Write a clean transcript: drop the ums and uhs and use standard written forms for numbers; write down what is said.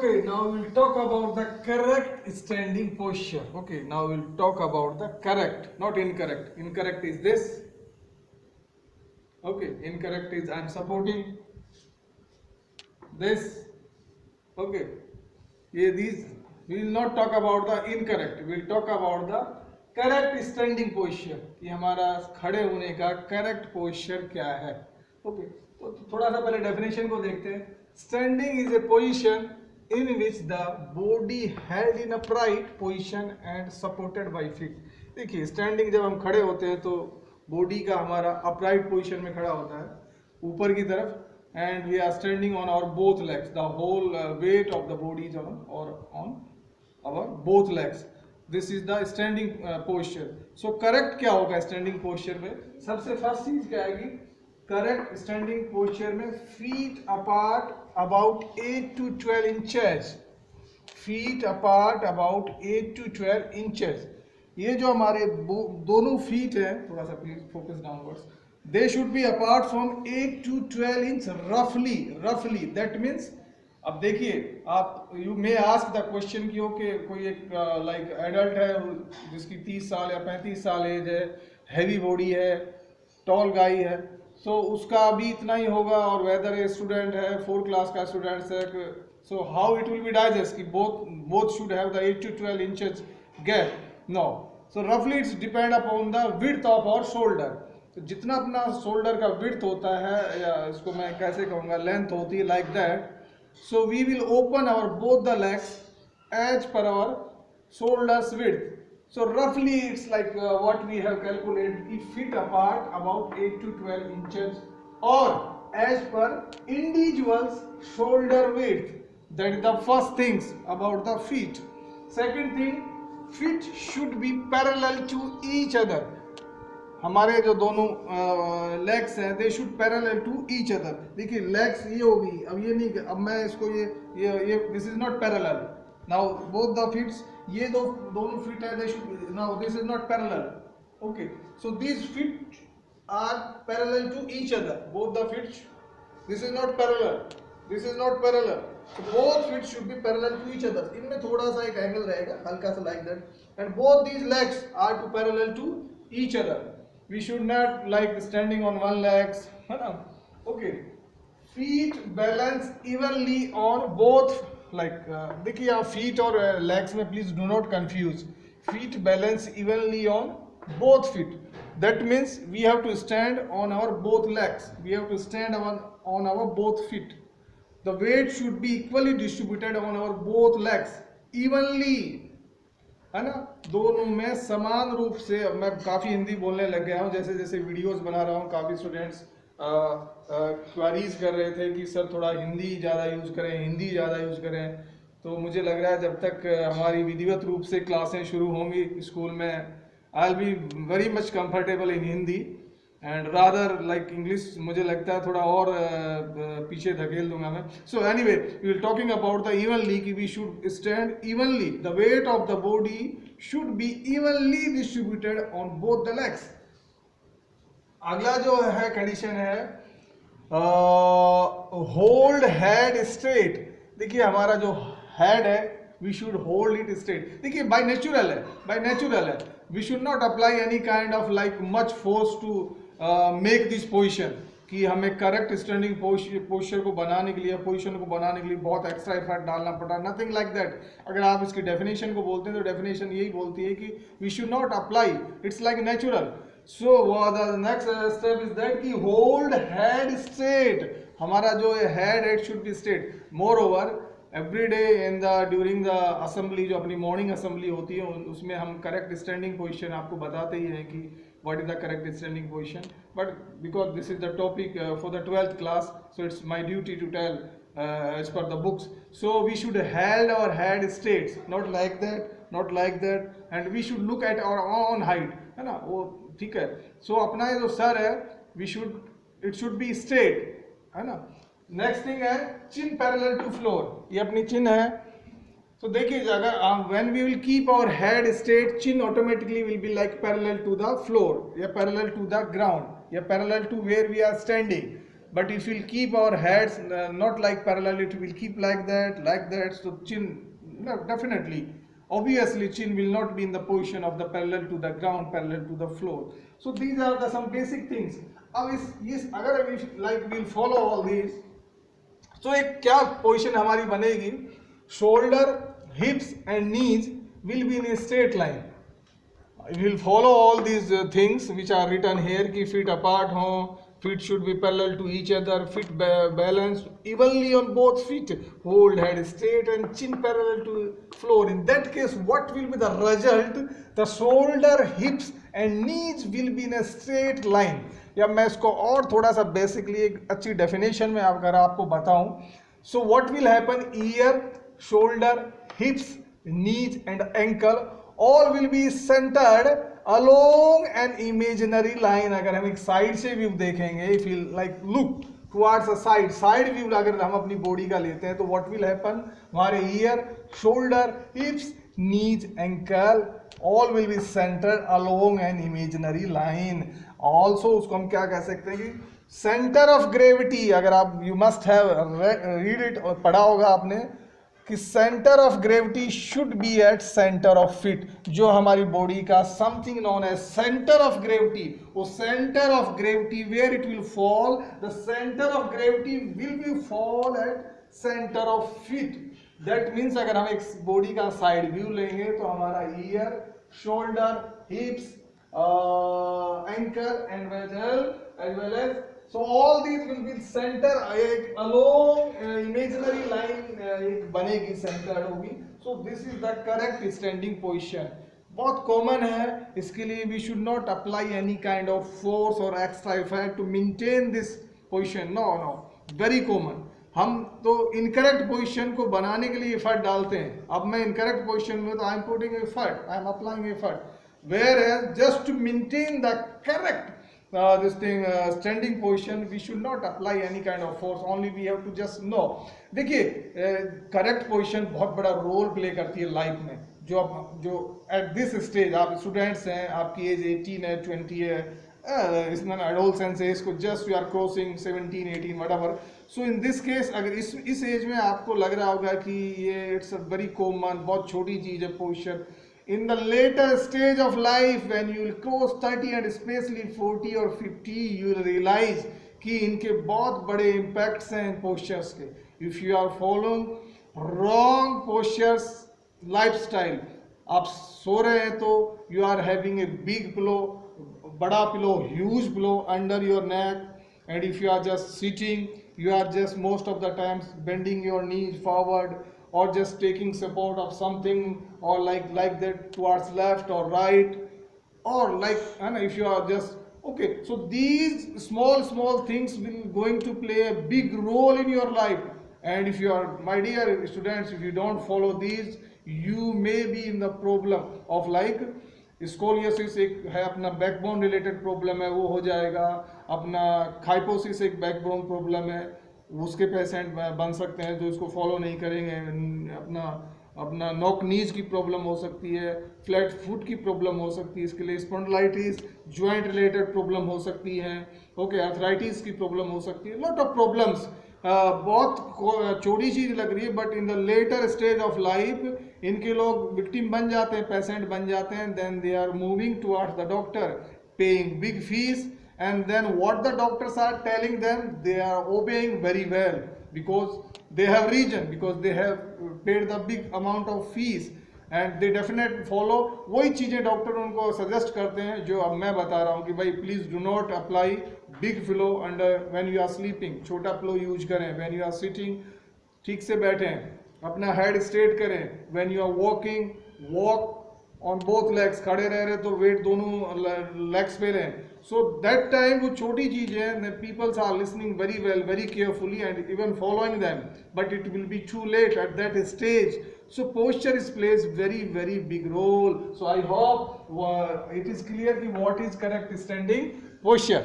Okay, now we'll talk about the correct standing posture. Okay, now we'll talk about the correct, not incorrect. Incorrect is this. Okay, incorrect is I'm supporting this. Okay, these we will not talk about the incorrect. We will talk about the correct standing posture. कि हमारा खड़े होने का correct posture क्या है. Okay, तो थोड़ा सा पहले definition को देखते हैं. Standing is a position in which the body held in upright position and supported by feet. देखिए standing जब हम खड़े होते हैं तो body का हमारा upright position में खड़ा होता है ऊपर की तरफ, and we are standing on our both legs. The whole weight of the body is on our both legs. This is the standing posture. So correct क्या होगा standing posture में? सबसे first चीज क्या आएगी? Correct standing posture में feet apart about 8 to 12 inches. Feet apart about 8 to 12 inches. ये जो हमारे दोनों feet हैं, थोड़ा सा please focus downwards. They should be apart from 8 to 12 inch roughly. That means अब देखिए आप you may ask the question कि ओके कोई एक like adult है जिसकी 30 साल या 35 साल एज है, heavy body है, tall guy है, so उसका भी इतना ही होगा, और whether a student है 4th class का student है, so how it will be digest कि both should have the 8 to 12 inches gap? No. So roughly it's depend upon the width of our shoulder. तो जितना अपना शोल्डर का width होता है, या इसको मैं कैसे कहूँगा, लेंथ होती है, like that. So we will open our both the legs as पर आवर शोल्डर्स विड्थ. सो रफली it's like what we have calculated कि feet apart about 8 to 12 inches और एज पर individuals shoulder width. That is the first things about the feet. Second thing, feet should be parallel to each other. हमारे जो दोनों legs हैं they should parallel to each other. देखिए legs ये होगी, अब ये नहीं, अब मैं इसको ये this is not parallel. Now both the feets, ये दोनों फीट है, they should, now this is not parallel. Okay, so this feet are parallel to each other. Both the feets, this is not parallel, this is not parallel. Both feet should be parallel to each other. इनमें थोड़ा सा एक angle रहेगा हल्का सा like that, and both these legs are to parallel to each other. We should not like standing on one legs, है ना? Okay. Feet balance evenly on both, like देखिए आप feet और legs में please do not confuse. Feet balance evenly on both feet. That means we have to stand on our both legs. We have to stand on our both feet. The weight should be equally distributed on our both legs evenly. है ना, दोनों में समान रूप से. मैं काफ़ी हिंदी बोलने लग गया हूँ जैसे जैसे वीडियोस बना रहा हूँ. काफ़ी स्टूडेंट्स क्वेरीज कर रहे थे कि सर थोड़ा हिंदी ज़्यादा यूज़ करें, हिंदी ज़्यादा यूज़ करें. तो मुझे लग रहा है जब तक हमारी विधिवत रूप से क्लासें शुरू होंगी स्कूल में, I will be very much comfortable in Hindi, and rather like English मुझे लगता है थोड़ा और पीछे धकेल दूंगा मैं. So anyway we will talking about the evenly कि we should stand evenly. The weight of the body should be evenly distributed on both the legs. अगला जो है कंडीशन है होल्ड हेड स्ट्रेट. देखिए हमारा जो हेड है we should hold it straight. देखिए बाय नेचुरल है, we should not apply any kind of like much force to make this position कि हमें करेक्ट स्टैंडिंग पोस्चर को बनाने के लिए, पोजीशन को बनाने के लिए बहुत एक्स्ट्रा एफर्ट डालना पड़ा. Nothing like that. अगर आप इसकी डेफिनेशन को बोलते हैं तो डेफिनेशन यही बोलती है कि we should not apply, it's like natural. So the next step is that कि होल्ड हेड स्ट्रेट. हमारा जो head it should be straight. Moreover every day in the during the assembly, जो अपनी morning assembly होती है उसमें हम correct standing position आपको बताते ही हैं कि what is the correct standing position. But because this is the topic for the 12th class, so it's my duty to tell as per the books. So we should hold our head straight, not like that, and we should look at our own height, है ना, वो ठीक है. So अपना ये जो sir है it should be straight, है ना. नेक्स्ट थिंग है chin parallel to floor. ये अपनी chin है. तो देखिए अगर when we will keep our head straight, chin automatically will be like parallel to the floor, या parallel to the ground, या parallel to where we are standing. but if we'll keep our heads not like parallel, it will keep like that. So chin, no, definitely, obviously chin will not be in the position of the parallel to the ground, parallel to the floor. So these are the some basic things. अब इस अगर like we'll follow all these, तो एक क्या position हमारी बनेगी, shoulder, हिप्स and knees will be in a straight line. We will follow all these things which are written here कि feet apart हो, feet should be parallel to each other, feet balanced evenly on both feet, hold head straight and chin parallel to floor. In that case, what will be the result? The shoulder, hips and knees will be in a straight line. या मैं इसको और थोड़ा सा basically एक अच्छी definition में अगर आपको बताऊं, so what will happen? Ear, shoulder, hips, knees and ankle all will be centered along an imaginary line. अगर हम एक साइड से व्यू देखेंगे, if you like look towards a side view अगर हम अपनी बॉडी का लेते हैं, तो what will happen? हमारे ear, shoulder, hips, knees, ankle all will be centered along an imaginary line. Also उसको हम क्या कह सकते हैं कि center of gravity, अगर आप you must have read it और पढ़ा होगा आपने कि centre of gravity should be at centre of feet. जो हमारी बॉडी का something known as centre of gravity, वो centre of gravity where it will fall, the centre of gravity will be fall at centre of feet. That means अगर हम एक body का side view लेंगे तो हमारा year, shoulder, हिप्स, ankle and as well as so all these will be center along imaginary line एक बनेगी, centre होगी. So this is the correct standing position. बहुत कॉमन है, इसके लिए we should not apply any kind of force or extra effort to maintain this position. No, very common. हम तो incorrect position को बनाने के लिए एफर्ट डालते हैं. अब मैं इनकरेक्ट पोजीशन में तो I am putting effort, I am applying effort, whereas just to maintain the correct standing position we should not apply any kind of force, only we have to just know. देखिए correct position बहुत बड़ा role play करती है life में. जो at this stage आप students हैं, आपकी एज 18 है, 20 है, इस एडोलसेंस है, इसको just you are crossing 17, 18 whatever. So in this case अगर इस एज में आपको लग रहा होगा कि ये इट्स अ वेरी कॉमन, बहुत छोटी चीज़ है position. In the later stage of life, when you will cross 30 and especially 40 or 50, you will realize कि इनके बहुत बड़े impacts हैं इन postures के. If you are following wrong postures lifestyle, आप सो रहे हैं तो you are having a big pillow, बड़ा pillow, huge pillow under your neck, and if you are just sitting, you are just most of the times bending your knees forward, or just taking support of something, or like that towards left or right, or like, and if you are just okay, so these small things will going to play a big role in your life. And if you are, my dear students, if you don't follow these, you may be in the problem of like scoliosis एक है, अपना backbone related problem है, वो हो जाएगा. अपना खाइपोसिस एक backbone problem है, उसके पेशेंट बन सकते हैं जो इसको फॉलो नहीं करेंगे. अपना नॉक नीज की प्रॉब्लम हो सकती है, फ्लैट फुट की प्रॉब्लम हो सकती है, इसके लिए स्पॉन्डिलाइटिस, जॉइंट रिलेटेड प्रॉब्लम हो सकती है, ओके, आर्थराइटिस की प्रॉब्लम हो सकती है, लॉट ऑफ प्रॉब्लम्स. बहुत छोटी चीज़ लग रही है, but in the later stage of life इनके लोग विक्टिम बन जाते हैं, पेशेंट बन जाते हैं. Then they are moving towards the doctor, paying big fees, and then what the doctors are telling them, they are obeying very well because they have reason, because they have paid the big amount of fees, and they definitely follow. वही चीज़ें doctor उनको suggest करते हैं जो अब मैं बता रहा हूँ कि भाई please do not apply big pillow under when you are sleeping. छोटा पिलो यूज करें. व्हेन यू आर सिटिंग, ठीक से बैठें, अपना हेड स्ट्रेट करें. When you are walking, walk on both legs, खड़े रह रहे तो वेट दोनों लेग्स पे रहें. सो दैट टाइम वो छोटी चीज़ें peoples are listening very well, very carefully and even following them, but it will be too late at that stage. So posture is plays very big role. So I hope it is clear कि what is correct standing posture.